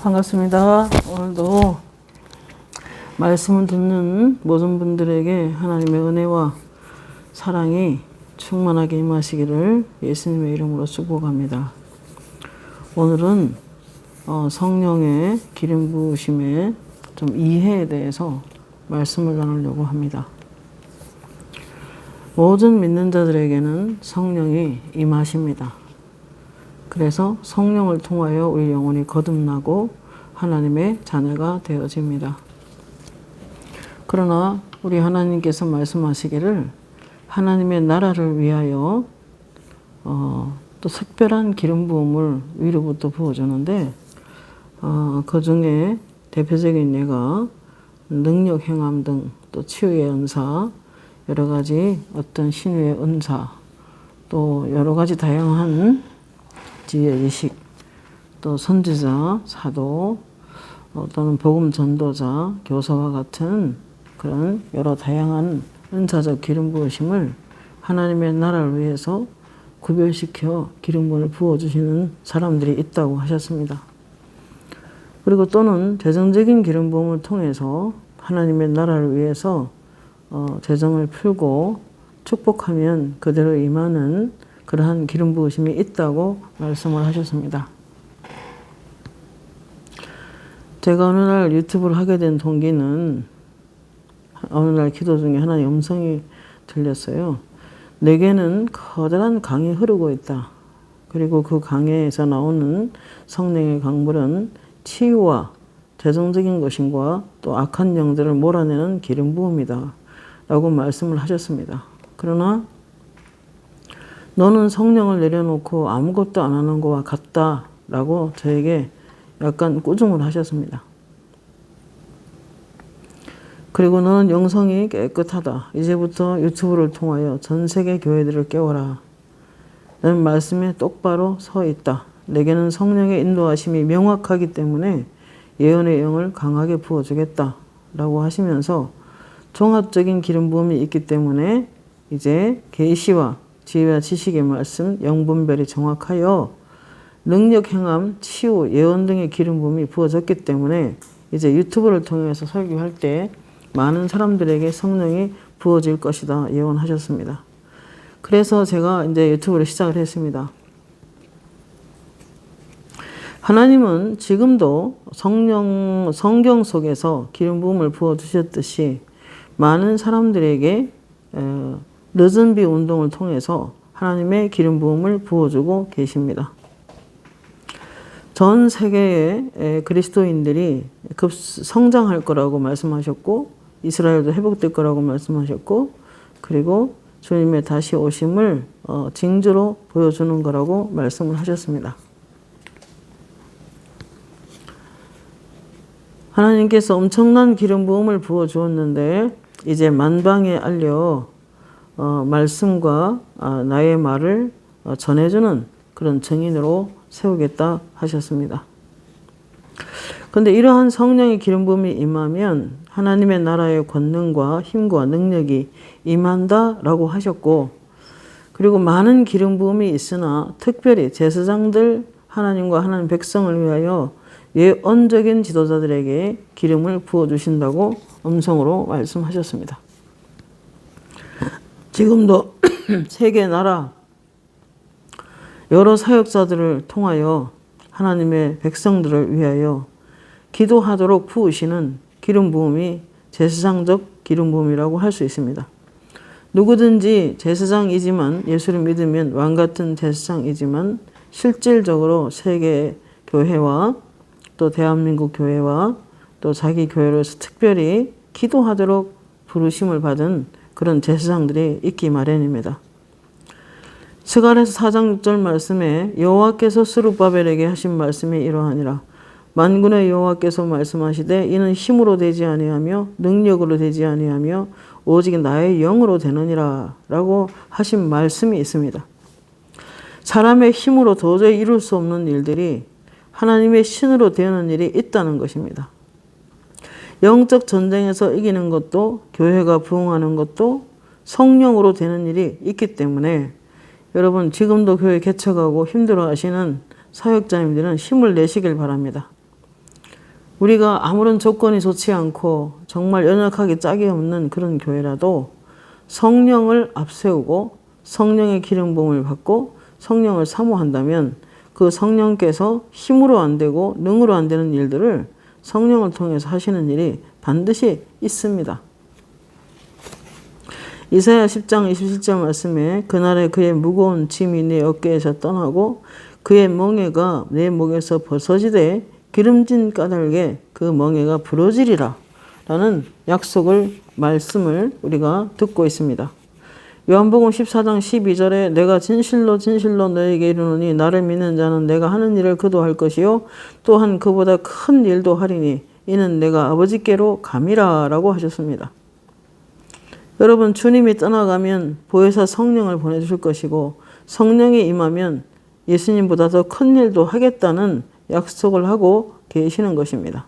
반갑습니다. 오늘도 말씀을 듣는 모든 분들에게 하나님의 은혜와 사랑이 충만하게 임하시기를 예수님의 이름으로 축복합니다. 오늘은 성령의 기름 부으심의 좀 이해에 대해서 말씀을 나누려고 합니다. 모든 믿는 자들에게는 성령이 임하십니다. 그래서 성령을 통하여 우리 영혼이 거듭나고 하나님의 자녀가 되어집니다. 그러나 우리 하나님께서 말씀하시기를 하나님의 나라를 위하여 또 특별한 기름 부음을 위로부터 부어주는데 그 중에 대표적인 예가 능력 행함 등 또 치유의 은사, 여러 가지 어떤 신유의 은사, 또 여러 가지 다양한 지혜 의식, 또 선지자, 사도, 또는 복음 전도자, 교사와 같은 그런 여러 다양한 은사적 기름 부으심을 하나님의 나라를 위해서 구별시켜 기름 부음을 부어주시는 사람들이 있다고 하셨습니다. 그리고 또는 재정적인 기름 부음을 통해서 하나님의 나라를 위해서 재정을 풀고 축복하면 그대로 임하는 그러한 기름 부으심이 있다고 말씀을 하셨습니다. 제가 어느 날 유튜브를 하게 된 동기는 어느 날 기도 중에 하나의 음성이 들렸어요. 내게는 커다란 강이 흐르고 있다. 그리고 그 강에서 나오는 성령의 강물은 치유와 재정적인 것인과 또 악한 영들을 몰아내는 기름 부음이다. 라고 말씀을 하셨습니다. 그러나 너는 성령을 내려놓고 아무것도 안 하는 것과 같다. 라고 저에게 약간 꾸중을 하셨습니다. 그리고 너는 영성이 깨끗하다. 이제부터 유튜브를 통하여 전 세계 교회들을 깨워라. 라는 말씀에 똑바로 서 있다. 내게는 성령의 인도하심이 명확하기 때문에 예언의 영을 강하게 부어주겠다. 라고 하시면서 종합적인 기름 부음이 있기 때문에 이제 계시와 지혜와 지식의 말씀, 영분별이 정확하여 능력, 행함, 치유, 예언 등의 기름 부음이 부어졌기 때문에 이제 유튜브를 통해서 설교할 때 많은 사람들에게 성령이 부어질 것이다 예언하셨습니다. 그래서 제가 이제 유튜브를 시작을 했습니다. 하나님은 지금도 성경 속에서 기름 부음을 부어주셨듯이 많은 사람들에게 늦은 비 운동을 통해서 하나님의 기름 부음을 부어주고 계십니다. 전 세계의 그리스도인들이 성장할 거라고 말씀하셨고 이스라엘도 회복될 거라고 말씀하셨고 그리고 주님의 다시 오심을 징조로 보여주는 거라고 말씀을 하셨습니다. 하나님께서 엄청난 기름 부음을 부어주었는데 이제 만방에 알려 말씀과 나의 말을 전해주는 그런 증인으로 세우겠다 하셨습니다. 그런데 이러한 성령의 기름 부음이 임하면 하나님의 나라의 권능과 힘과 능력이 임한다라고 하셨고 그리고 많은 기름 부음이 있으나 특별히 제사장들 하나님과 하나님 백성을 위하여 예언적인 지도자들에게 기름을 부어주신다고 음성으로 말씀하셨습니다. 지금도 세계 나라 여러 사역자들을 통하여 하나님의 백성들을 위하여 기도하도록 부으시는 기름 부음이 제사장적 기름 부음이라고 할 수 있습니다. 누구든지 제사장이지만 예수를 믿으면 왕같은 제사장이지만 실질적으로 세계 교회와 또 대한민국 교회와 또 자기 교회로서 특별히 기도하도록 부르심을 받은 그런 제사장들이 있기 마련입니다. 스가랴서 4장 6절 말씀에 여호와께서 스룹바벨에게 하신 말씀이 이러하니라. 만군의 여호와께서 말씀하시되 이는 힘으로 되지 아니하며 능력으로 되지 아니하며 오직 나의 영으로 되느니라 라고 하신 말씀이 있습니다. 사람의 힘으로 도저히 이룰 수 없는 일들이 하나님의 신으로 되는 일이 있다는 것입니다. 영적 전쟁에서 이기는 것도 교회가 부흥하는 것도 성령으로 되는 일이 있기 때문에 여러분 지금도 교회 개척하고 힘들어하시는 사역자님들은 힘을 내시길 바랍니다. 우리가 아무런 조건이 좋지 않고 정말 연약하게 짝이 없는 그런 교회라도 성령을 앞세우고 성령의 기름 부음을 받고 성령을 사모한다면 그 성령께서 힘으로 안 되고 능으로 안 되는 일들을 성령을 통해서 하시는 일이 반드시 있습니다. 이사야 10장 27절 말씀에 그날에 그의 무거운 짐이 내 어깨에서 떠나고 그의 멍에가 내 목에서 벗어지되 기름진 까닭에 그 멍에가 부러지리라 라는 약속을 말씀을 우리가 듣고 있습니다. 요한복음 14장 12절에 내가 진실로 진실로 너에게 이르노니 나를 믿는 자는 내가 하는 일을 그도 할 것이요 또한 그보다 큰 일도 하리니 이는 내가 아버지께로 감이라 라고 하셨습니다. 여러분, 주님이 떠나가면 보혜사 성령을 보내주실 것이고 성령이 임하면 예수님보다 더 큰 일도 하겠다는 약속을 하고 계시는 것입니다.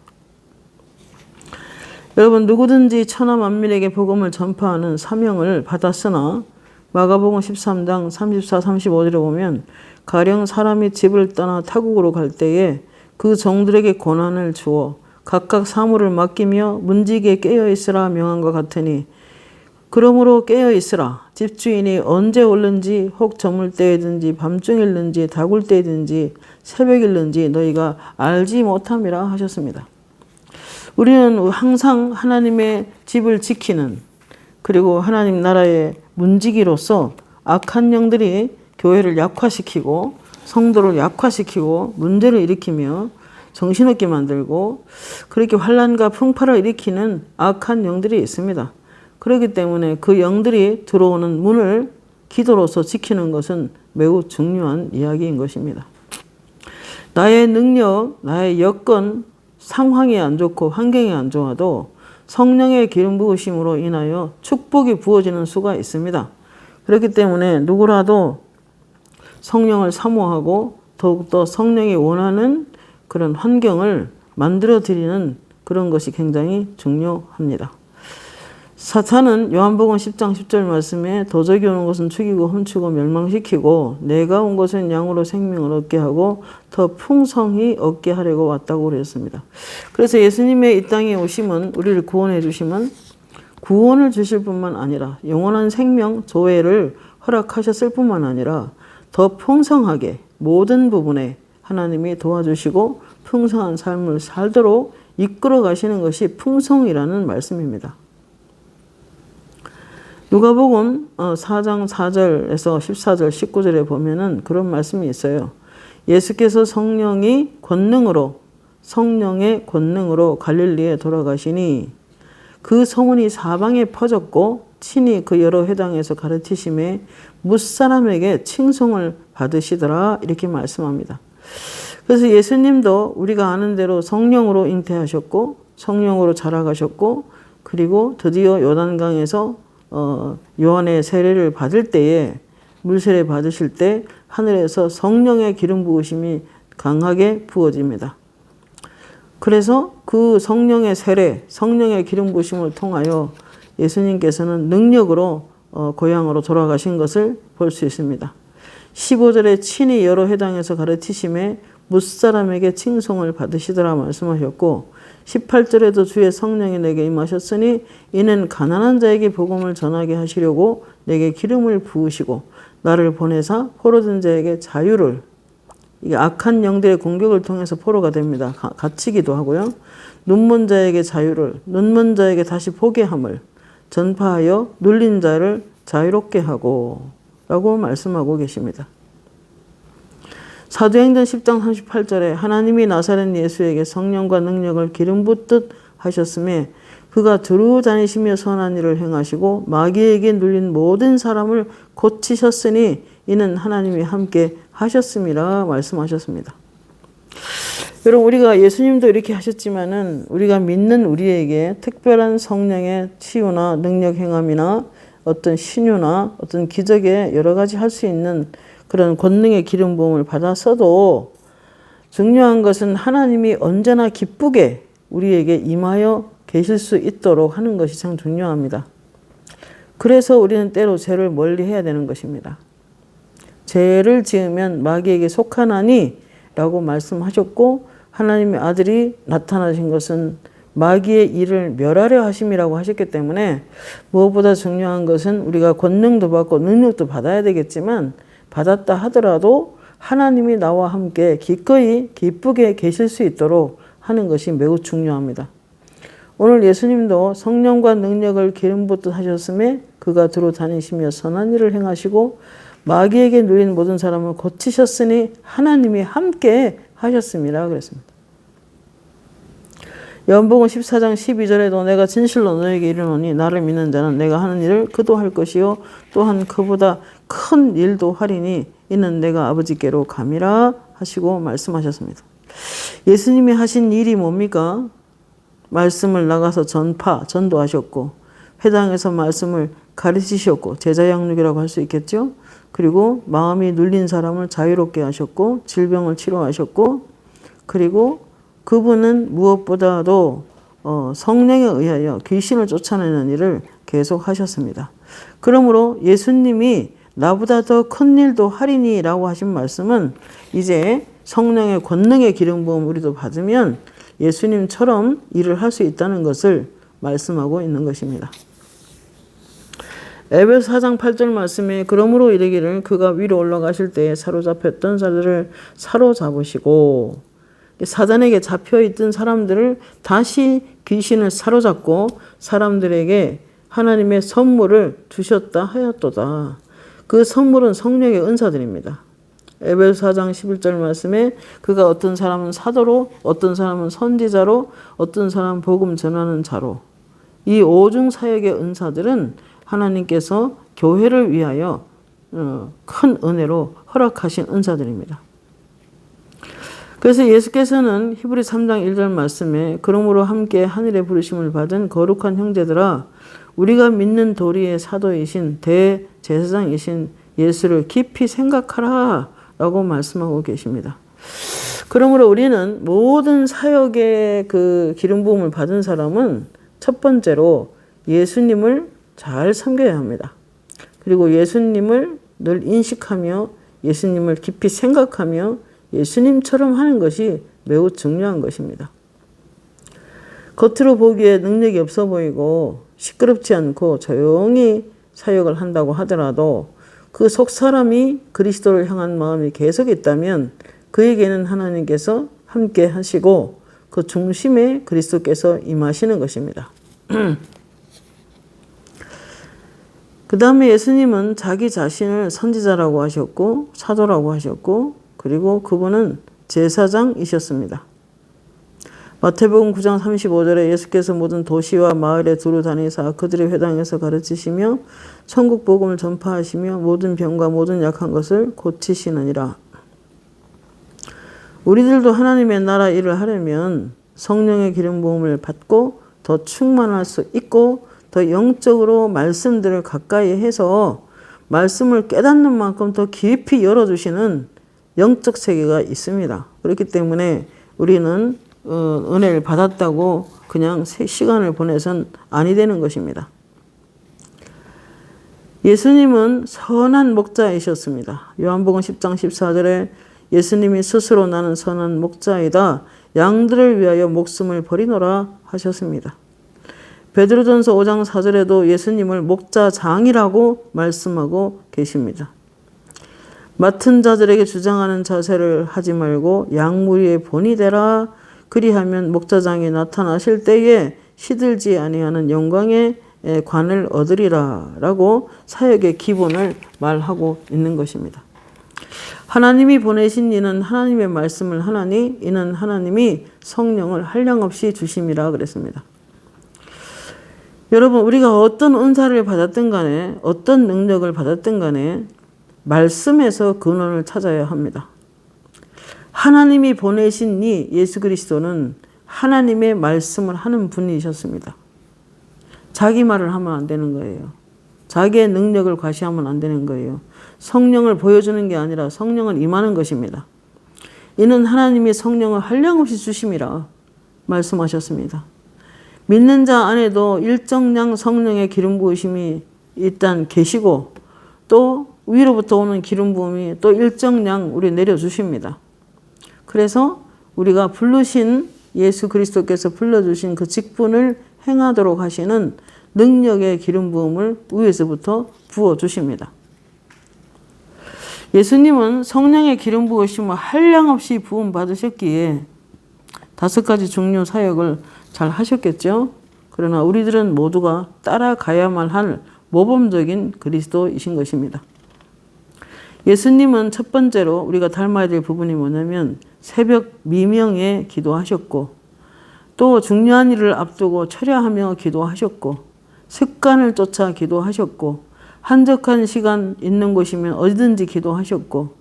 여러분, 누구든지 천하 만민에게 복음을 전파하는 사명을 받았으나 마가복음 13장 34, 35절에 보면 가령 사람이 집을 떠나 타국으로 갈 때에 그 종들에게 고난을 주어 각각 사물을 맡기며 문지기에 깨어있으라 명한과 같으니 그러므로 깨어있으라. 집주인이 언제 올는지 혹 저물 때이든지 밤중일는지 다굴 때이든지 새벽일는지 너희가 알지 못함이라 하셨습니다. 우리는 항상 하나님의 집을 지키는 그리고 하나님 나라의 문지기로서 악한 영들이 교회를 약화시키고 성도를 약화시키고 문제를 일으키며 정신없게 만들고 그렇게 환난과 풍파를 일으키는 악한 영들이 있습니다. 그렇기 때문에 그 영들이 들어오는 문을 기도로서 지키는 것은 매우 중요한 이야기인 것입니다. 나의 능력, 나의 여건, 상황이 안 좋고 환경이 안 좋아도 성령의 기름 부으심으로 인하여 축복이 부어지는 수가 있습니다. 그렇기 때문에 누구라도 성령을 사모하고 더욱더 성령이 원하는 그런 환경을 만들어 드리는 그런 것이 굉장히 중요합니다. 사탄은 요한복음 10장 10절 말씀에 도적이 오는 것은 죽이고 훔치고 멸망시키고 내가 온 것은 양으로 생명을 얻게 하고 더 풍성히 얻게 하려고 왔다고 그랬습니다. 그래서 예수님의 이 땅에 오심은 우리를 구원해 주심은 구원을 주실 뿐만 아니라 영원한 생명 조회를 허락하셨을 뿐만 아니라 더 풍성하게 모든 부분에 하나님이 도와주시고 풍성한 삶을 살도록 이끌어 가시는 것이 풍성이라는 말씀입니다. 누가복음 4장 4절에서 14절 19절에 보면은 그런 말씀이 있어요. 예수께서 성령의 권능으로 갈릴리에 돌아가시니 그 소문이 사방에 퍼졌고 친히 그 여러 회당에서 가르치심에 뭇사람에게 칭송을 받으시더라 이렇게 말씀합니다. 그래서 예수님도 우리가 아는 대로 성령으로 잉태하셨고 성령으로 자라가셨고 그리고 드디어 요단강에서 요한의 세례를 받을 때에 물세례 받으실 때 하늘에서 성령의 기름 부으심이 강하게 부어집니다. 그래서 그 성령의 세례, 성령의 기름 부으심을 통하여 예수님께서는 능력으로 고향으로 돌아가신 것을 볼 수 있습니다. 15절에 친히 여러 회당에서 가르치심에 뭇사람에게 칭송을 받으시더라 말씀하셨고 18절에도 주의 성령이 내게 임하셨으니 이는 가난한 자에게 복음을 전하게 하시려고 내게 기름을 부으시고 나를 보내사 포로된 자에게 자유를 이게 악한 영들의 공격을 통해서 포로가 됩니다. 갇히기도 하고요. 눈먼 자에게 자유를 눈먼 자에게 다시 보게 함을 전파하여 눌린 자를 자유롭게 하고 라고 말씀하고 계십니다. 사도행전 10장 38절에 하나님이 나사렛 예수에게 성령과 능력을 기름 붓듯 하셨음에 그가 두루 다니시며 선한 일을 행하시고 마귀에게 눌린 모든 사람을 고치셨으니 이는 하나님이 함께 하셨음이라 말씀하셨습니다. 여러분 우리가 예수님도 이렇게 하셨지만은 우리가 믿는 우리에게 특별한 성령의 치유나 능력 행함이나 어떤 신유나 어떤 기적에 여러 가지 할 수 있는 그런 권능의 기름 부음을 받았어도 중요한 것은 하나님이 언제나 기쁘게 우리에게 임하여 계실 수 있도록 하는 것이 참 중요합니다. 그래서 우리는 때로 죄를 멀리 해야 되는 것입니다. 죄를 지으면 마귀에게 속하나니 라고 말씀하셨고 하나님의 아들이 나타나신 것은 마귀의 일을 멸하려 하심이라고 하셨기 때문에 무엇보다 중요한 것은 우리가 권능도 받고 능력도 받아야 되겠지만 받았다 하더라도 하나님이 나와 함께 기꺼이 기쁘게 계실 수 있도록 하는 것이 매우 중요합니다. 오늘 예수님도 성령과 능력을 기름 붓듯 하셨음에 그가 두루 다니시며 선한 일을 행하시고 마귀에게 눌린 모든 사람을 고치셨으니 하나님이 함께 하셨습니다. 그랬습니다. 요한복음 14장 12절에도 내가 진실로 너에게 이르노니 나를 믿는 자는 내가 하는 일을 그도 할 것이요 또한 그보다 큰 일도 하리니 이는 내가 아버지께로 감이라 하시고 말씀하셨습니다. 예수님이 하신 일이 뭡니까? 말씀을 나가서 전도하셨고 회당에서 말씀을 가르치셨고 제자 양육이라고 할 수 있겠죠. 그리고 마음이 눌린 사람을 자유롭게 하셨고 질병을 치료하셨고 그리고 그분은 무엇보다도 성령에 의하여 귀신을 쫓아내는 일을 계속 하셨습니다. 그러므로 예수님이 나보다 더 큰 일도 하리니 라고 하신 말씀은 이제 성령의 권능의 기름 부음 우리도 받으면 예수님처럼 일을 할 수 있다는 것을 말씀하고 있는 것입니다. 에베소 4장 8절 말씀에 그러므로 이르기를 그가 위로 올라가실 때에 사로잡혔던 자들을 사로잡으시고 사단에게 잡혀있던 사람들을 다시 귀신을 사로잡고 사람들에게 하나님의 선물을 주셨다 하였도다. 그 선물은 성령의 은사들입니다. 에베소 4장 11절 말씀에 그가 어떤 사람은 사도로 어떤 사람은 선지자로 어떤 사람은 복음 전하는 자로 이 오중 사역의 은사들은 하나님께서 교회를 위하여 큰 은혜로 허락하신 은사들입니다. 그래서 예수께서는 히브리 3장 1절 말씀에 그러므로 함께 하늘의 부르심을 받은 거룩한 형제들아 우리가 믿는 도리의 사도이신 대제사장이신 예수를 깊이 생각하라 라고 말씀하고 계십니다. 그러므로 우리는 모든 사역의 그 기름 부음을 받은 사람은 첫 번째로 예수님을 잘 섬겨야 합니다. 그리고 예수님을 늘 인식하며 예수님을 깊이 생각하며 예수님처럼 하는 것이 매우 중요한 것입니다. 겉으로 보기에 능력이 없어 보이고 시끄럽지 않고 조용히 사역을 한다고 하더라도 그 속 사람이 그리스도를 향한 마음이 계속 있다면 그에게는 하나님께서 함께 하시고 그 중심에 그리스도께서 임하시는 것입니다. 그 다음에 예수님은 자기 자신을 선지자라고 하셨고 사도라고 하셨고 그리고 그분은 제사장이셨습니다. 마태복음 9장 35절에 예수께서 모든 도시와 마을에 두루 다니사 그들의 회당에서 가르치시며 천국 복음을 전파하시며 모든 병과 모든 약한 것을 고치시느니라. 우리들도 하나님의 나라 일을 하려면 성령의 기름 부음을 받고 더 충만할 수 있고 더 영적으로 말씀들을 가까이 해서 말씀을 깨닫는 만큼 더 깊이 열어주시는 영적 세계가 있습니다. 그렇기 때문에 우리는 은혜를 받았다고 그냥 시간을 보내선 아니 되는 것입니다. 예수님은 선한 목자이셨습니다. 요한복음 10장 14절에 예수님이 스스로 나는 선한 목자이다. 양들을 위하여 목숨을 버리노라 하셨습니다. 베드로전서 5장 4절에도 예수님을 목자장이라고 말씀하고 계십니다. 맡은 자들에게 주장하는 자세를 하지 말고 양무리의 본이 되라. 그리하면 목자장이 나타나실 때에 시들지 아니하는 영광의 관을 얻으리라 라고 사역의 기본을 말하고 있는 것입니다. 하나님이 보내신 이는 하나님의 말씀을 하나니 이는 하나님이 성령을 한량없이 주심이라 그랬습니다. 여러분 우리가 어떤 은사를 받았든 간에 어떤 능력을 받았든 간에 말씀에서 근원을 찾아야 합니다. 하나님이 보내신 이 예수 그리스도는 하나님의 말씀을 하는 분이셨습니다. 자기 말을 하면 안 되는 거예요. 자기의 능력을 과시하면 안 되는 거예요. 성령을 보여주는 게 아니라 성령을 임하는 것입니다. 이는 하나님이 성령을 한량없이 주심이라 말씀하셨습니다. 믿는 자 안에도 일정량 성령의 기름 부으심이 일단 계시고 또 위로부터 오는 기름 부음이 또 일정량 우리 내려주십니다. 그래서 우리가 부르신 예수 그리스도께서 불러주신 그 직분을 행하도록 하시는 능력의 기름 부음을 위에서부터 부어주십니다. 예수님은 성령의 기름 부으심을 한량없이 부음 받으셨기에 5가지 중요 사역을 잘 하셨겠죠. 그러나 우리들은 모두가 따라가야만 할 모범적인 그리스도이신 것입니다. 예수님은 첫 번째로 우리가 닮아야 될 부분이 뭐냐면 새벽 미명에 기도하셨고, 또 중요한 일을 앞두고 철야하며 기도하셨고, 습관을 쫓아 기도하셨고, 한적한 시간 있는 곳이면 어디든지 기도하셨고,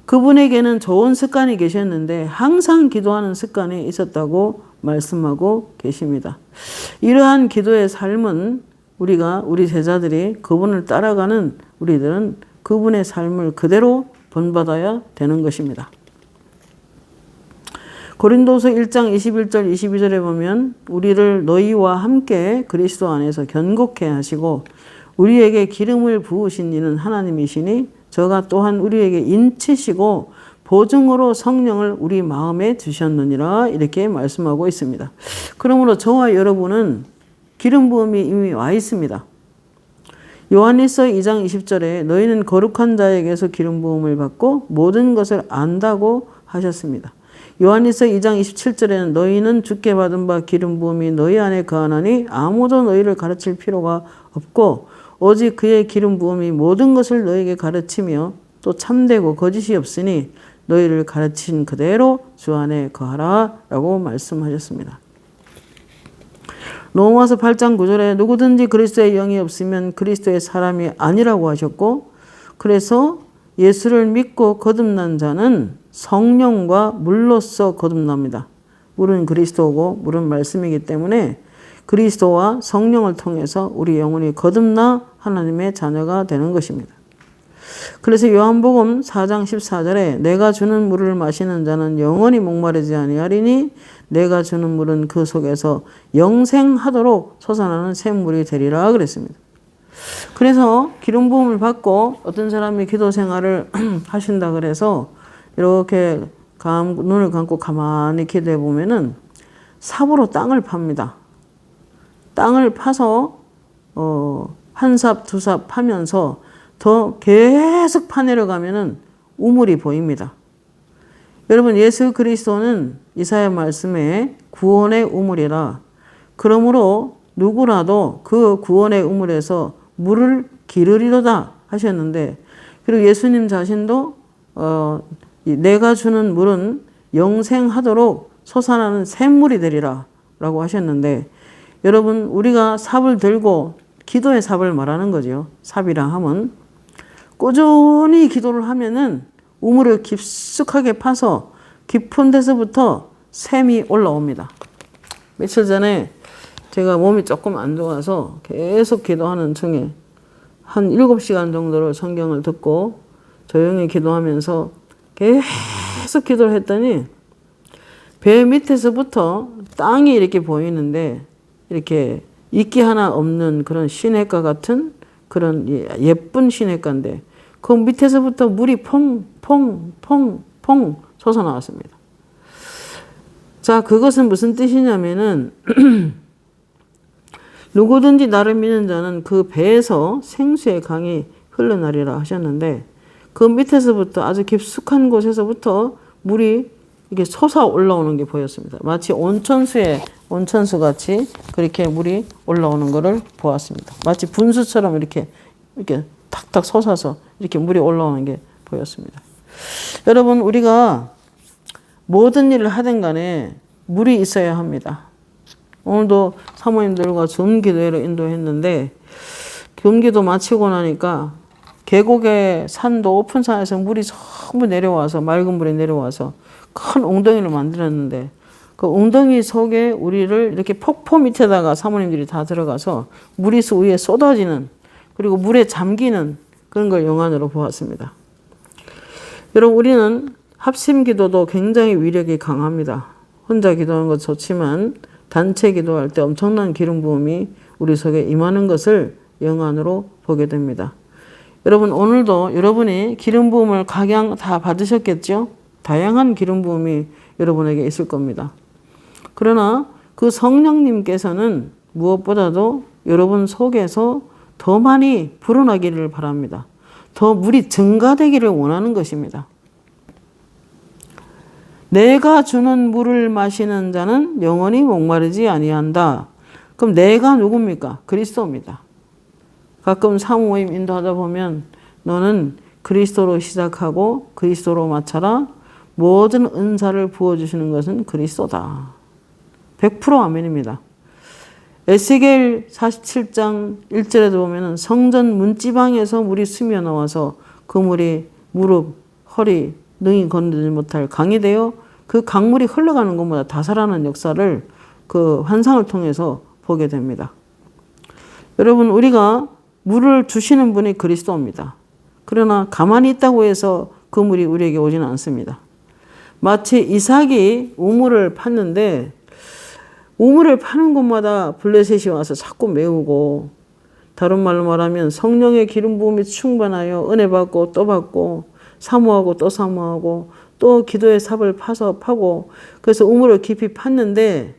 그분에게는 좋은 습관이 계셨는데 항상 기도하는 습관이 있었다고 말씀하고 계십니다. 이러한 기도의 삶은 우리 제자들이 그분을 따라가는 우리들은 그분의 삶을 그대로 본받아야 되는 것입니다. 고린도서 1장 21절 22절에 보면 우리를 너희와 함께 그리스도 안에서 견고케 하시고 우리에게 기름을 부으신 이는 하나님이시니 저가 또한 우리에게 인치시고 보증으로 성령을 우리 마음에 주셨느니라, 이렇게 말씀하고 있습니다. 그러므로 저와 여러분은 기름 부음이 이미 와 있습니다. 요한일서 2장 20절에 너희는 거룩한 자에게서 기름 부음을 받고 모든 것을 안다고 하셨습니다. 요한일서 2장 27절에는 너희는 주께 받은 바 기름 부음이 너희 안에 거하나니 아무도 너희를 가르칠 필요가 없고 오직 그의 기름 부음이 모든 것을 너희에게 가르치며 또 참되고 거짓이 없으니 너희를 가르친 그대로 주 안에 거하라 라고 말씀하셨습니다. 로마서 8장 9절에 누구든지 그리스도의 영이 없으면 그리스도의 사람이 아니라고 하셨고, 그래서 예수를 믿고 거듭난 자는 성령과 물로써 거듭납니다. 물은 그리스도고 물은 말씀이기 때문에 그리스도와 성령을 통해서 우리 영혼이 거듭나 하나님의 자녀가 되는 것입니다. 그래서 요한복음 4장 14절에 내가 주는 물을 마시는 자는 영원히 목마르지 아니하리니 내가 주는 물은 그 속에서 영생하도록 솟아나는 샘물이 되리라 그랬습니다. 그래서 기름 부음을 받고 어떤 사람이 기도 생활을 하신다 그래서 이렇게 눈을 감고 가만히 기도해 보면은 삽으로 땅을 팝니다. 땅을 파서 한 삽, 두 삽 파면서 더 계속 파내려가면은 우물이 보입니다. 여러분, 예수 그리스도는 이사야 말씀에 구원의 우물이라, 그러므로 누구라도 그 구원의 우물에서 물을 기르리로다 하셨는데, 그리고 예수님 자신도 내가 주는 물은 영생하도록 솟아나는 샘물이 되리라 라고 하셨는데, 여러분, 우리가 삽을 들고 기도의 삽을 말하는 거죠. 삽이라 하면 꾸준히 기도를 하면은 우물을 깊숙하게 파서 깊은 데서부터 샘이 올라옵니다. 며칠 전에 제가 몸이 조금 안 좋아서 계속 기도하는 중에 한 7시간 정도를 성경을 듣고 조용히 기도하면서 계속 기도를 했더니 배 밑에서부터 땅이 이렇게 보이는데 이렇게 이끼 하나 없는 그런 시냇가 같은 그런 예쁜 시냇가인데 그 밑에서부터 물이 퐁퐁퐁퐁 솟아나왔습니다. 자, 그것은 무슨 뜻이냐면은 누구든지 나를 믿는 자는 그 배에서 생수의 강이 흘러나리라 하셨는데, 그 밑에서부터 아주 깊숙한 곳에서부터 물이 이렇게 솟아 올라오는 게 보였습니다. 마치 온천수 같이 그렇게 물이 올라오는 것을 보았습니다. 마치 분수처럼 이렇게 탁탁 솟아서 이렇게 물이 올라오는 게 보였습니다. 여러분, 우리가 모든 일을 하든 간에 물이 있어야 합니다. 오늘도 사모님들과 줌기도회로 인도했는데 경기도 마치고 나니까 계곡의 산도 오픈 산에서 물이 전부 내려와서 맑은 물이 내려와서 큰 웅덩이를 만들었는데 그 웅덩이 속에 우리를 이렇게 폭포 밑에다가 사모님들이 다 들어가서 물이 위에 쏟아지는, 그리고 물에 잠기는 그런 걸 영안으로 보았습니다. 여러분, 우리는 합심 기도도 굉장히 위력이 강합니다. 혼자 기도하는 것 좋지만 단체 기도할 때 엄청난 기름 부음이 우리 속에 임하는 것을 영안으로 보게 됩니다. 여러분, 오늘도 여러분이 기름 부음을 각양 다 받으셨겠죠? 다양한 기름 부음이 여러분에게 있을 겁니다. 그러나 그 성령님께서는 무엇보다도 여러분 속에서 더 많이 불어나기를 바랍니다. 더 물이 증가되기를 원하는 것입니다. 내가 주는 물을 마시는 자는 영원히 목마르지 아니한다. 그럼 내가 누굽니까? 그리스도입니다. 가끔 사모임 인도하다 보면 너는 그리스도로 시작하고 그리스도로 마쳐라. 모든 은사를 부어주시는 것은 그리스도다. 100% 아멘입니다. 에스겔 47장 1절에도 보면 성전 문지방에서 물이 스며 나와서 그 물이 무릎, 허리, 능히 건드리지 못할 강이 되어 그 강물이 흘러가는 것보다 다살하는 역사를 그 환상을 통해서 보게 됩니다. 여러분, 우리가 물을 주시는 분이 그리스도입니다. 그러나 가만히 있다고 해서 그 물이 우리에게 오지는 않습니다. 마치 이삭이 우물을 팠는데 우물을 파는 곳마다 블레셋이 와서 자꾸 메우고, 다른 말로 말하면 성령의 기름 부음이 충만하여 은혜 받고 또 받고 사모하고 또 사모하고 또 기도의 삽을 파고, 그래서 우물을 깊이 팠는데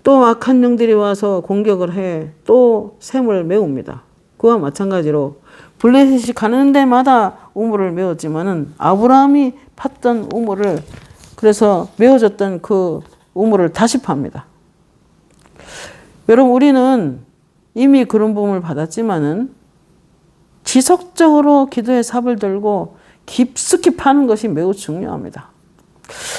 또 악한 영들이 와서 공격을 해 또 샘을 메웁니다. 그와 마찬가지로 블레셋이 가는 데마다 우물을 메웠지만은 아브라함이 팠던 우물을, 그래서 메워졌던 그 우물을 다시 팝니다. 여러분, 우리는 이미 그런 부음을 받았지만은 지속적으로 기도의 삽을 들고 깊숙이 파는 것이 매우 중요합니다.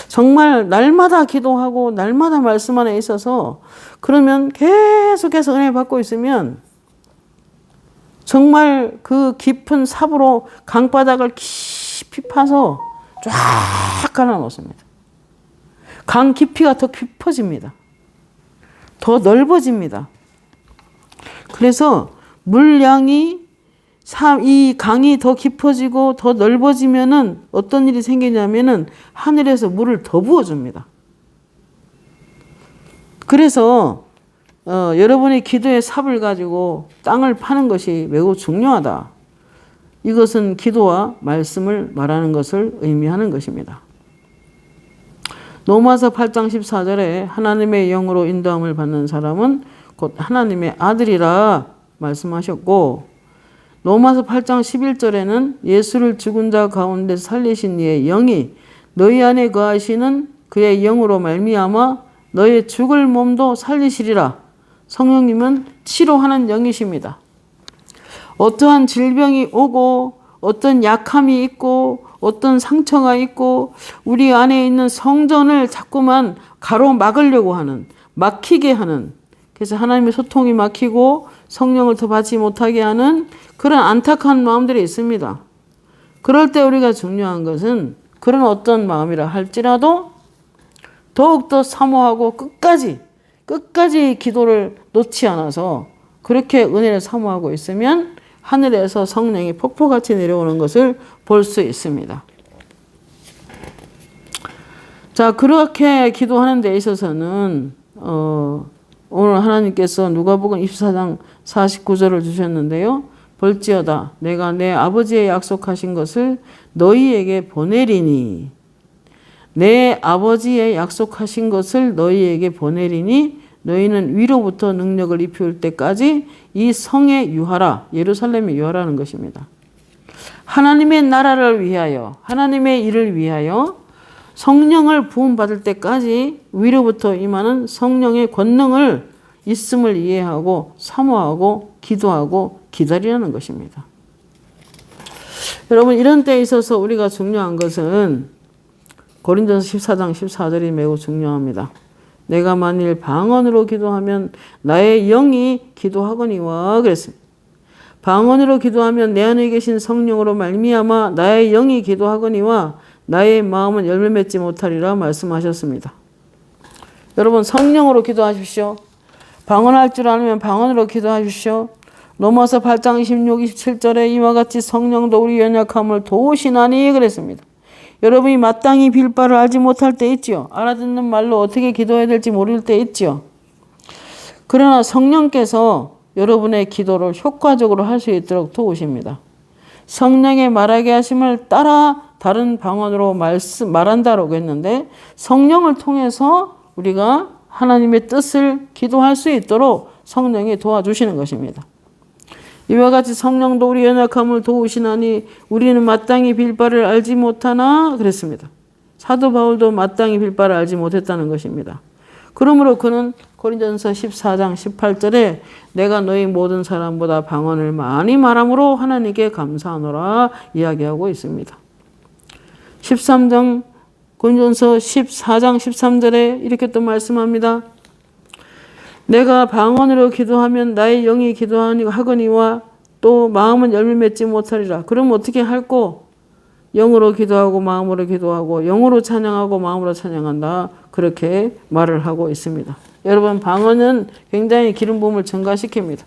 정말 날마다 기도하고 날마다 말씀 안에 있어서, 그러면 계속해서 은혜 받고 있으면 정말 그 깊은 삽으로 강바닥을 깊이 파서 쫙 갈아놓습니다. 강 깊이가 더 깊어집니다. 더 넓어집니다. 그래서 물량이, 이 강이 더 깊어지고 더 넓어지면은 어떤 일이 생기냐면은 하늘에서 물을 더 부어줍니다. 그래서 여러분이 기도의 삽을 가지고 땅을 파는 것이 매우 중요하다. 이것은 기도와 말씀을 말하는 것을 의미하는 것입니다. 로마서 8장 14절에 하나님의 영으로 인도함을 받는 사람은 곧 하나님의 아들이라 말씀하셨고, 로마서 8장 11절에는 예수를 죽은 자 가운데 살리신 이의 영이 너희 안에 거하시는 그의 영으로 말미암아 너의 죽을 몸도 살리시리라. 성령님은 치료하는 영이십니다. 어떠한 질병이 오고 어떤 약함이 있고 어떤 상처가 있고 우리 안에 있는 성전을 자꾸만 가로막으려고 하는, 막히게 하는, 그래서 하나님의 소통이 막히고 성령을 더 받지 못하게 하는 그런 안타까운 마음들이 있습니다. 그럴 때 우리가 중요한 것은 그런 어떤 마음이라 할지라도 더욱더 사모하고 끝까지 기도를 놓지 않아서 그렇게 은혜를 사모하고 있으면 하늘에서 성령이 폭포같이 내려오는 것을 볼 수 있습니다. 자, 그렇게 기도하는 데 있어서는 오늘 하나님께서 누가복음 24장 49절을 주셨는데요. 볼지어다 내가 내 아버지의 약속하신 것을 너희에게 보내리니, 내 아버지의 약속하신 것을 너희에게 보내리니 너희는 위로부터 능력을 입힐 때까지 이 성에 유하라. 예루살렘에 유하라는 것입니다. 하나님의 나라를 위하여, 하나님의 일을 위하여 성령을 부음받을 때까지 위로부터 임하는 성령의 권능을 있음을 이해하고 사모하고 기도하고 기다리라는 것입니다. 여러분, 이런 때에 있어서 우리가 중요한 것은 고린도서 14장 14절이 매우 중요합니다. 내가 만일 방언으로 기도하면 나의 영이 기도하거니와 그랬습니다. 방언으로 기도하면 내 안에 계신 성령으로 말미암아 나의 영이 기도하거니와 나의 마음은 열매 맺지 못하리라 말씀하셨습니다. 여러분, 성령으로 기도하십시오. 방언할 줄 아니면 방언으로 기도하십시오. 로마서 8장 26, 27절에 이와 같이 성령도 우리 연약함을 도우시나니 그랬습니다. 여러분이 마땅히 빌 바를 알지 못할 때 있죠. 알아듣는 말로 어떻게 기도해야 될지 모를 때 있죠. 그러나 성령께서 여러분의 기도를 효과적으로 할 수 있도록 도우십니다. 성령의 말하게 하심을 따라 다른 방언으로 말한다라고 했는데 성령을 통해서 우리가 하나님의 뜻을 기도할 수 있도록 성령이 도와주시는 것입니다. 이와 같이 성령도 우리 연약함을 도우시나니 우리는 마땅히 빌 바를 알지 못하나 그랬습니다. 사도 바울도 마땅히 빌 바를 알지 못했다는 것입니다. 그러므로 그는 고린도전서 14장 18절에 내가 너희 모든 사람보다 방언을 많이 말함으로 하나님께 감사하노라 이야기하고 있습니다. 13장 고린도전서 14장 13절에 이렇게 또 말씀합니다. 내가 방언으로 기도하면 나의 영이 기도하거니와 또 마음은 열매 맺지 못하리라. 그럼 어떻게 할꼬? 영으로 기도하고 마음으로 기도하고 영으로 찬양하고 마음으로 찬양한다. 그렇게 말을 하고 있습니다. 여러분 방언은 굉장히 기름 부음을 증가시킵니다.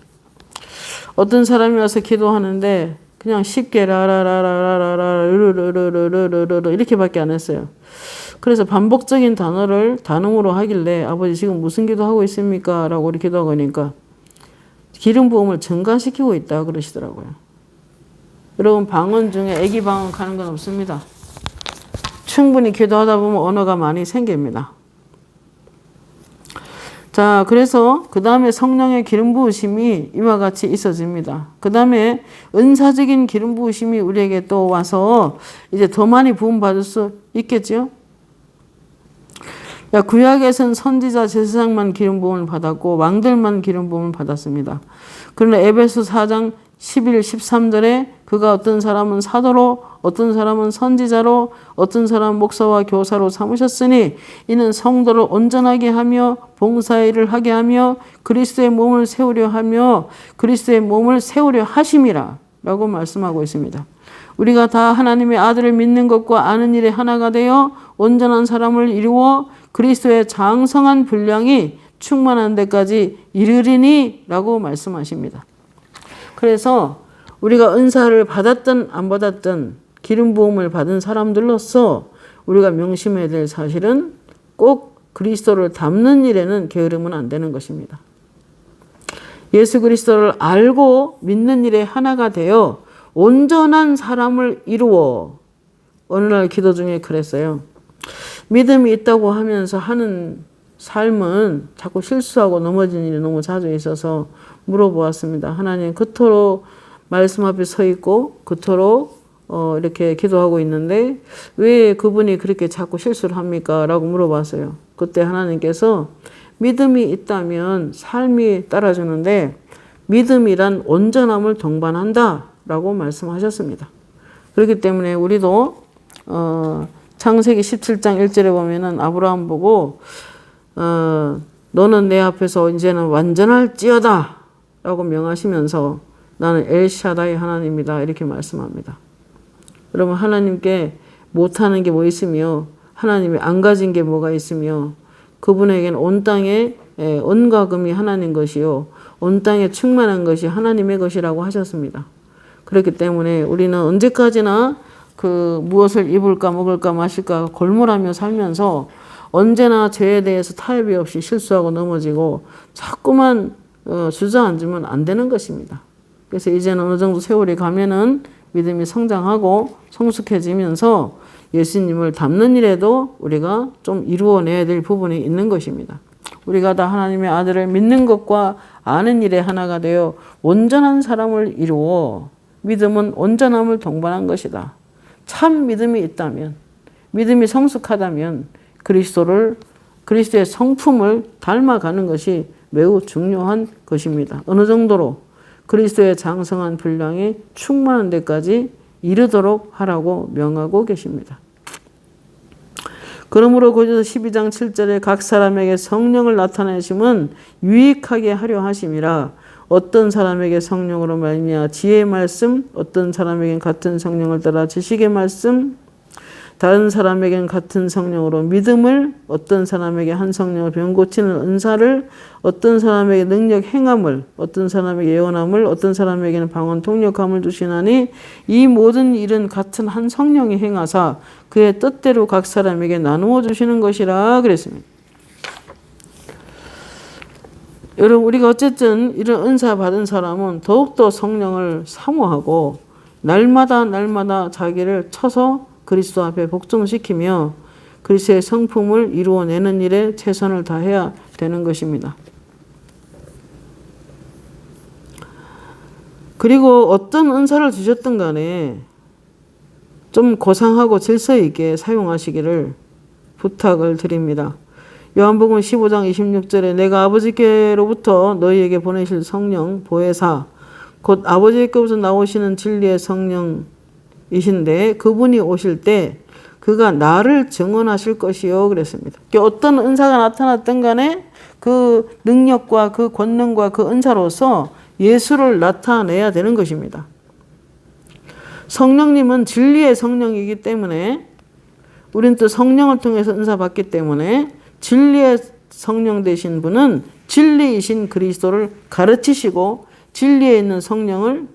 어떤 사람이 와서 기도하는데 그냥 쉽게 라라라라라라 르르르르르르 이렇게밖에 안 했어요. 그래서 반복적인 단어를 단음으로 하길래 아버지 지금 무슨 기도하고 있습니까? 라고 우리 기도하니까 기름 부음을 증가시키고 있다 그러시더라고요. 여러분 방언 중에 애기 방언 가는 건 없습니다. 충분히 기도하다 보면 언어가 많이 생깁니다. 자, 그래서 그 다음에 성령의 기름 부으심이 이와 같이 있어집니다. 그 다음에 은사적인 기름 부으심이 우리에게 또 와서 이제 더 많이 부음 받을 수 있겠죠. 구약에서는 선지자 제사장만 기름 부음을 받았고 왕들만 기름 부음을 받았습니다. 그러나 에베소 4장 11, 13절에 그가 어떤 사람은 사도로 어떤 사람은 선지자로 어떤 사람은 목사와 교사로 삼으셨으니 이는 성도를 온전하게 하며 봉사의 일을 하게 하며 그리스도의 몸을 세우려 하며 그리스도의 몸을 세우려 하심이라 라고 말씀하고 있습니다. 우리가 다 하나님의 아들을 믿는 것과 아는 일에 하나가 되어 온전한 사람을 이루어 그리스도의 장성한 분량이 충만한 데까지 이르리니 라고 말씀하십니다. 그래서 우리가 은사를 받았든 안 받았든 기름 부음을 받은 사람들로서 우리가 명심해야 될 사실은 꼭 그리스도를 닮는 일에는 게으르면 안 되는 것입니다. 예수 그리스도를 알고 믿는 일에 하나가 되어 온전한 사람을 이루어 어느 날 기도 중에 그랬어요. 믿음이 있다고 하면서 하는 삶은 자꾸 실수하고 넘어지는 일이 너무 자주 있어서 물어보았습니다. 하나님 그토록 말씀 앞에 서 있고 그토록 이렇게 기도하고 있는데 왜 그분이 그렇게 자꾸 실수를 합니까? 라고 물어봤어요. 그때 하나님께서 믿음이 있다면 삶이 따라주는데 믿음이란 온전함을 동반한다 라고 말씀하셨습니다. 그렇기 때문에 우리도 창세기 17장 1절에 보면은 아브라함 보고 너는 내 앞에서 이제는 완전할지어다 라고 명하시면서 나는 엘샤다이 하나님이다 이렇게 말씀합니다. 여러분 하나님께 못하는 게 뭐 있으며 하나님이 안 가진 게 뭐가 있으며 그분에게는 온 땅에 온과 금이 하나님 것이요 온 땅에 충만한 것이 하나님의 것이라고 하셨습니다. 그렇기 때문에 우리는 언제까지나 그 무엇을 입을까 먹을까 마실까 골몰하며 살면서 언제나 죄에 대해서 타협이 없이 실수하고 넘어지고 자꾸만 주저앉으면 안 되는 것입니다. 그래서 이제는 어느 정도 세월이 가면은 믿음이 성장하고 성숙해지면서 예수님을 닮는 일에도 우리가 좀 이루어내야 될 부분이 있는 것입니다. 우리가 다 하나님의 아들을 믿는 것과 아는 일에 하나가 되어 온전한 사람을 이루어 믿음은 온전함을 동반한 것이다. 참 믿음이 있다면 믿음이 성숙하다면 그리스도의 성품을 닮아가는 것이 매우 중요한 것입니다. 어느 정도로 그리스도의 장성한 분량이 충만한 데까지 이르도록 하라고 명하고 계십니다. 그러므로 고린도서 12장 7절에 각 사람에게 성령을 나타내심은 유익하게 하려 하심이라 어떤 사람에게 성령으로 말미암아 지혜의 말씀, 어떤 사람에겐 같은 성령을 따라 지식의 말씀, 다른 사람에겐 같은 성령으로 믿음을, 어떤 사람에게 한 성령을 병 고치는 은사를, 어떤 사람에게 능력 행함을, 어떤 사람에게 예언함을, 어떤 사람에게는 방언 통역함을 주시나니 이 모든 일은 같은 한 성령이 행하사 그의 뜻대로 각 사람에게 나누어 주시는 것이라 그랬습니다. 여러분 우리가 어쨌든 이런 은사 받은 사람은 더욱더 성령을 사모하고 날마다 자기를 쳐서 그리스도 앞에 복종시키며 그리스도의 성품을 이루어내는 일에 최선을 다해야 되는 것입니다. 그리고 어떤 은사를 주셨든 간에 좀 고상하고 질서 있게 사용하시기를 부탁을 드립니다. 요한복음 15장 26절에 내가 아버지께로부터 너희에게 보내실 성령 보혜사 곧 아버지께로부터 나오시는 진리의 성령이신데 그분이 오실 때 그가 나를 증언하실 것이요 그랬습니다. 어떤 은사가 나타났든 간에 그 능력과 그 권능과 그 은사로서 예수를 나타내야 되는 것입니다. 성령님은 진리의 성령이기 때문에 우리는 또 성령을 통해서 은사 받기 때문에 진리의 성령 되신 분은 진리이신 그리스도를 가르치시고 진리에 있는 성령을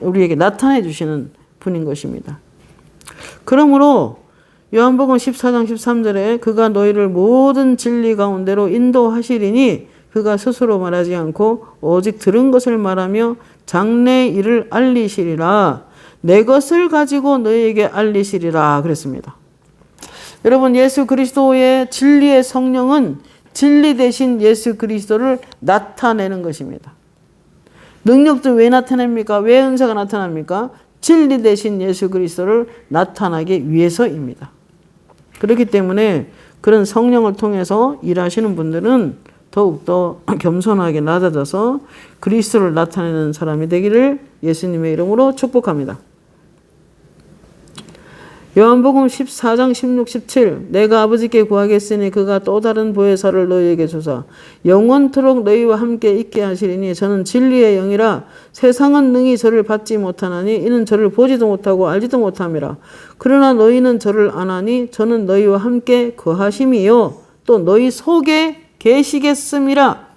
우리에게 나타내 주시는 분인 것입니다. 그러므로 요한복음 14장 13절에 그가 너희를 모든 진리 가운데로 인도하시리니 그가 스스로 말하지 않고 오직 들은 것을 말하며 장래 일을 알리시리라. 내 것을 가지고 너희에게 알리시리라 그랬습니다. 여러분 예수 그리스도의 진리의 성령은 진리 대신 예수 그리스도를 나타내는 것입니다. 능력도 왜 나타냅니까? 왜 은사가 나타납니까? 진리 대신 예수 그리스도를 나타나기 위해서입니다. 그렇기 때문에 그런 성령을 통해서 일하시는 분들은 더욱더 겸손하게 낮아져서 그리스도를 나타내는 사람이 되기를 예수님의 이름으로 축복합니다. 요한복음 14장 16, 17 내가 아버지께 구하겠으니 그가 또 다른 보혜사를 너희에게 주사 영원토록 너희와 함께 있게 하시리니 저는 진리의 영이라 세상은 능히 저를 받지 못하나니 이는 저를 보지도 못하고 알지도 못함이라. 그러나 너희는 저를 아나니 저는 너희와 함께 거하심이요 또 너희 속에 계시겠음이라.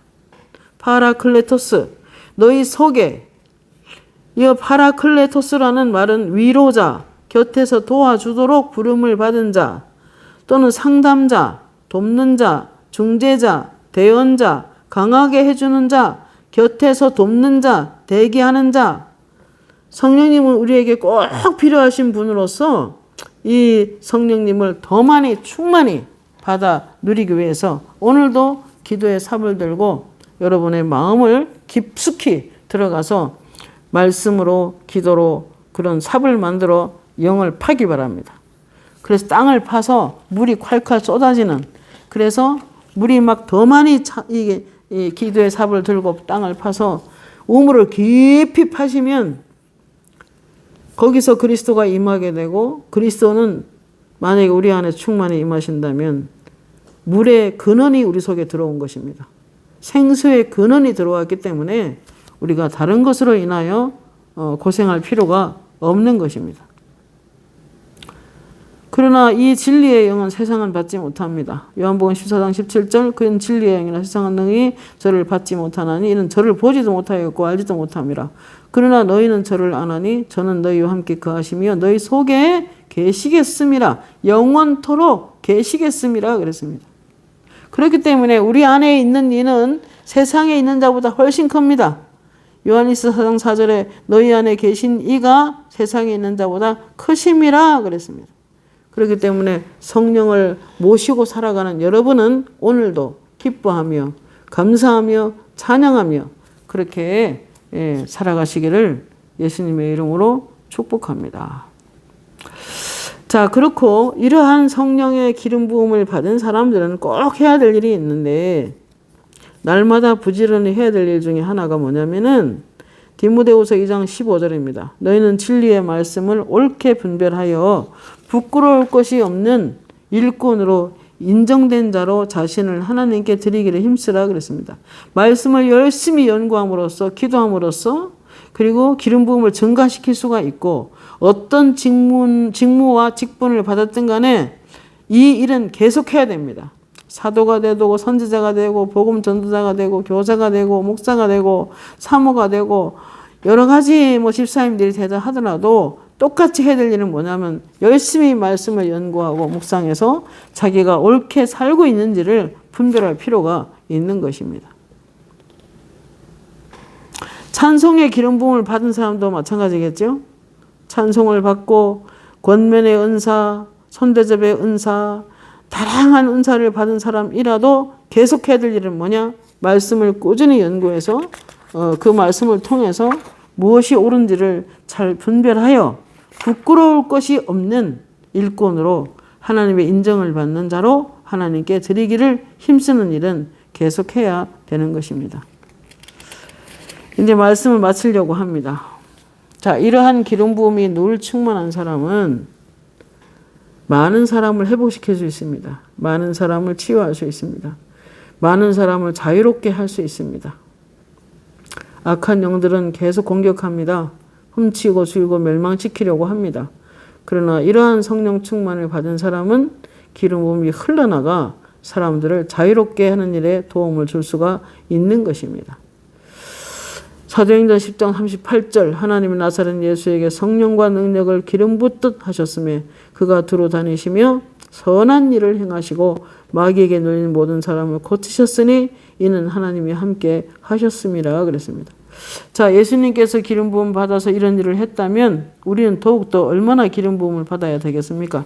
파라클레토스 너희 속에 이 파라클레토스라는 말은 위로자 곁에서 도와주도록 부름을 받은 자 또는 상담자, 돕는 자, 중재자, 대언자, 강하게 해주는 자, 곁에서 돕는 자, 대기하는 자. 성령님은 우리에게 꼭 필요하신 분으로서 이 성령님을 더 많이 충만히 받아 누리기 위해서 오늘도 기도의 삽을 들고 여러분의 마음을 깊숙이 들어가서 말씀으로 기도로 그런 삽을 만들어 영을 파기 바랍니다. 그래서 땅을 파서 물이 콸콸 쏟아지는 그래서 물이 막 더 많이 이 기도의 삽을 들고 땅을 파서 우물을 깊이 파시면 거기서 그리스도가 임하게 되고 그리스도는 만약에 우리 안에 충만히 임하신다면 물의 근원이 우리 속에 들어온 것입니다. 생수의 근원이 들어왔기 때문에 우리가 다른 것으로 인하여 고생할 필요가 없는 것입니다. 그러나 이 진리의 영은 세상은 받지 못합니다. 요한복음 14장 17절 그는 진리의 영이라 세상은 능히 저를 받지 못하나니 이는 저를 보지도 못하였고 알지도 못함이라. 그러나 너희는 저를 아나니 저는 너희와 함께 거하시며 너희 속에 계시겠음이라. 영원토록 계시겠음이라 그랬습니다. 그렇기 때문에 우리 안에 있는 이는 세상에 있는 자보다 훨씬 큽니다. 요한일서 4장 4절에 너희 안에 계신 이가 세상에 있는 자보다 크심이라 그랬습니다. 그렇기 때문에 성령을 모시고 살아가는 여러분은 오늘도 기뻐하며 감사하며 찬양하며 그렇게 살아가시기를 예수님의 이름으로 축복합니다. 자, 그렇고 이러한 성령의 기름 부음을 받은 사람들은 꼭 해야 될 일이 있는데 날마다 부지런히 해야 될 일 중에 하나가 뭐냐면은 디모데후서 2장 15절입니다. 너희는 진리의 말씀을 옳게 분별하여 부끄러울 것이 없는 일꾼으로 인정된 자로 자신을 하나님께 드리기를 힘쓰라 그랬습니다. 말씀을 열심히 연구함으로써 기도함으로써 그리고 기름 부음을 증가시킬 수가 있고 어떤 직무와 직분을 받았든 간에 이 일은 계속해야 됩니다. 사도가 되고 선지자가 되고 복음 전도자가 되고 교사가 되고 목사가 되고 사모가 되고 여러 가지 집사님들이 되다 하더라도 똑같이 해야 될 일은 뭐냐면 열심히 말씀을 연구하고 묵상해서 자기가 옳게 살고 있는지를 분별할 필요가 있는 것입니다. 찬송의 기름 부음을 받은 사람도 마찬가지겠죠. 찬송을 받고 권면의 은사, 손대접의 은사, 다양한 은사를 받은 사람이라도 계속 해야 될 일은 뭐냐? 말씀을 꾸준히 연구해서 그 말씀을 통해서 무엇이 옳은지를 잘 분별하여 부끄러울 것이 없는 일꾼으로 하나님의 인정을 받는 자로 하나님께 드리기를 힘쓰는 일은 계속해야 되는 것입니다. 이제 말씀을 마치려고 합니다. 자, 이러한 기름 부음이 늘 충만한 사람은 많은 사람을 회복시킬 수 있습니다. 많은 사람을 치유할 수 있습니다. 많은 사람을 자유롭게 할 수 있습니다. 악한 영들은 계속 공격합니다. 훔치고 죽이고 멸망시키려고 합니다. 그러나 이러한 성령 충만을 받은 사람은 기름 부음이 흘러나가 사람들을 자유롭게 하는 일에 도움을 줄 수가 있는 것입니다. 사도행전 10장 38절 하나님이 나사렛 예수에게 성령과 능력을 기름 붓듯 하셨으며 그가 두루 다니시며 선한 일을 행하시고 마귀에게 눌린 모든 사람을 고치셨으니 이는 하나님이 함께 하셨음이라 그랬습니다. 자, 예수님께서 기름 부음 받아서 이런 일을 했다면 우리는 더욱더 얼마나 기름 부음을 받아야 되겠습니까?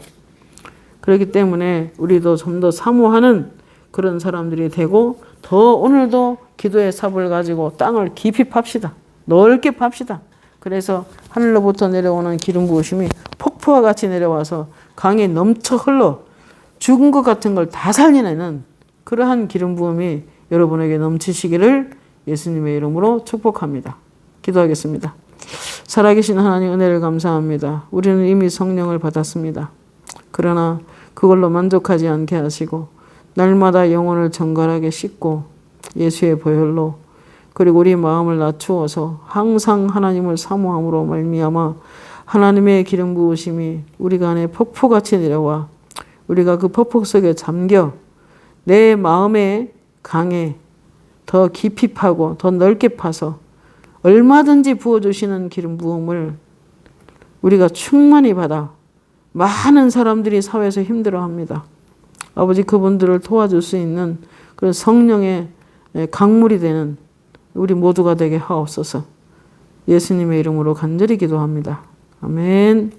그렇기 때문에 우리도 좀 더 사모하는 그런 사람들이 되고 더 오늘도 기도의 삽을 가지고 땅을 깊이 팝시다. 넓게 팝시다. 그래서 하늘로부터 내려오는 기름 부으심이 폭포와 같이 내려와서 강에 넘쳐 흘러 죽은 것 같은 걸 다 살려내는 그러한 기름 부음이 여러분에게 넘치시기를 예수님의 이름으로 축복합니다. 기도하겠습니다. 살아계신 하나님 은혜를 감사합니다. 우리는 이미 성령을 받았습니다. 그러나 그걸로 만족하지 않게 하시고 날마다 영혼을 정갈하게 씻고 예수의 보혈로 그리고 우리 마음을 낮추어서 항상 하나님을 사모함으로 말미암아 하나님의 기름 부으심이 우리가 안에 폭포같이 내려와 우리가 그 폭포 속에 잠겨 내 마음의 강에 더 깊이 파고 더 넓게 파서 얼마든지 부어주시는 기름 부음을 우리가 충만히 받아 많은 사람들이 사회에서 힘들어합니다. 아버지 그분들을 도와줄 수 있는 그런 성령의 강물이 되는 우리 모두가 되게 하옵소서. 예수님의 이름으로 간절히 기도합니다. 아멘.